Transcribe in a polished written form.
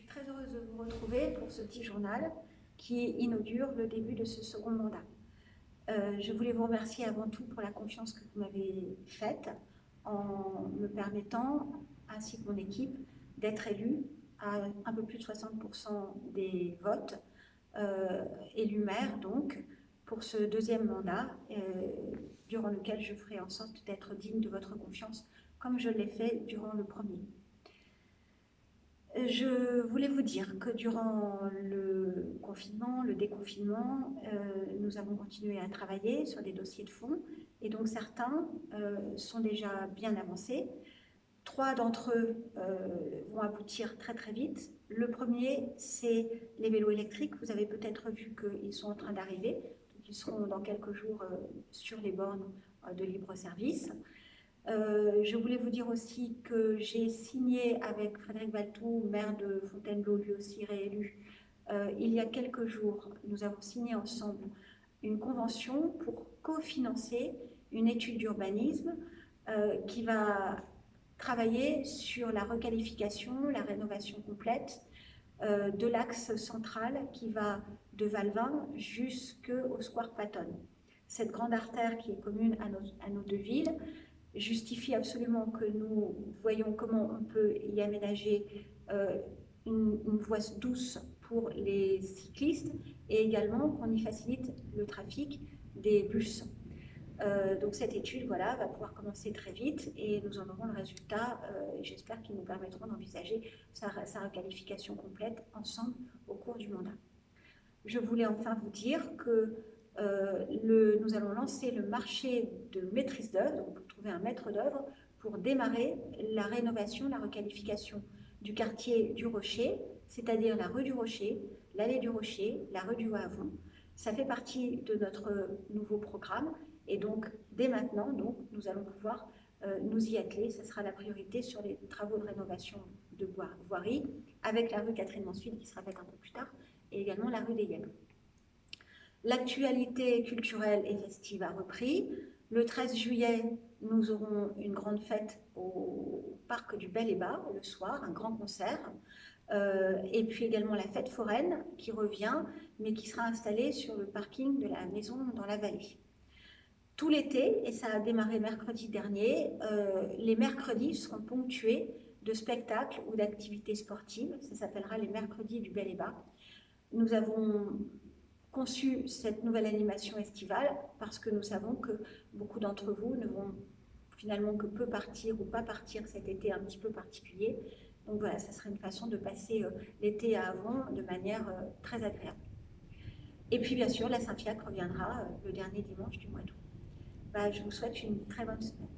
suis très heureuse de vous retrouver pour ce petit journal qui inaugure le début de ce second mandat. Je voulais vous remercier avant tout pour la confiance que vous m'avez faite en me permettant, ainsi que mon équipe, d'être élue à un peu plus de 60% des votes, élue maire donc, pour ce deuxième mandat, durant lequel je ferai en sorte d'être digne de votre confiance, comme je l'ai fait durant le premier. Je voulais vous dire que durant le confinement, le déconfinement, nous avons continué à travailler sur des dossiers de fond et donc certains sont déjà bien avancés. 3 d'entre eux vont aboutir très très vite. Le premier, c'est les vélos électriques. Vous avez peut-être vu qu'ils sont en train d'arriver. Ils seront dans quelques jours sur les bornes de libre-service. Je voulais vous dire aussi que j'ai signé avec Frédéric Valtou, maire de Fontainebleau, lui aussi réélu, il y a quelques jours, nous avons signé ensemble une convention pour cofinancer une étude d'urbanisme qui va travailler sur la requalification, la rénovation complète de l'axe central qui va de Valvin jusqu'au Square Patton. Cette grande artère qui est commune à nos deux villes justifie absolument que nous voyons comment on peut y aménager une voie douce pour les cyclistes et également qu'on y facilite le trafic des bus. Donc cette étude voilà, va pouvoir commencer très vite et nous en aurons le résultat. J'espère qu'ils nous permettront d'envisager sa requalification complète ensemble au cours du mandat. Je voulais enfin vous dire que nous allons lancer le marché de maîtrise d'œuvre, donc pour trouver un maître d'œuvre, pour démarrer la rénovation, la requalification du quartier du Rocher, c'est-à-dire la rue du Rocher, l'allée du Rocher, la rue du Havon. Ça fait partie de notre nouveau programme et donc dès maintenant, donc, nous allons pouvoir nous y atteler. Ce sera la priorité sur les travaux de rénovation de voirie avec la rue Catherine-Mansfield qui sera faite un peu plus tard et également la rue des Yèvres. L'actualité culturelle et festive a repris. Le 13 juillet, nous aurons une grande fête au parc du Bel et Bas, le soir, un grand concert. Et puis également la fête foraine qui revient, mais qui sera installée sur le parking de la maison dans la vallée. Tout l'été, et ça a démarré mercredi dernier, les mercredis seront ponctués de spectacles ou d'activités sportives. Ça s'appellera les mercredis du Bel et Bas. Nous avons conçu cette nouvelle animation estivale parce que nous savons que beaucoup d'entre vous ne vont finalement que peu partir ou pas partir cet été un petit peu particulier. Donc voilà, ça serait une façon de passer l'été à Avon de manière très agréable. Et puis bien sûr, la Saint-Fiacre reviendra le dernier dimanche du mois d'août. Je vous souhaite une très bonne semaine.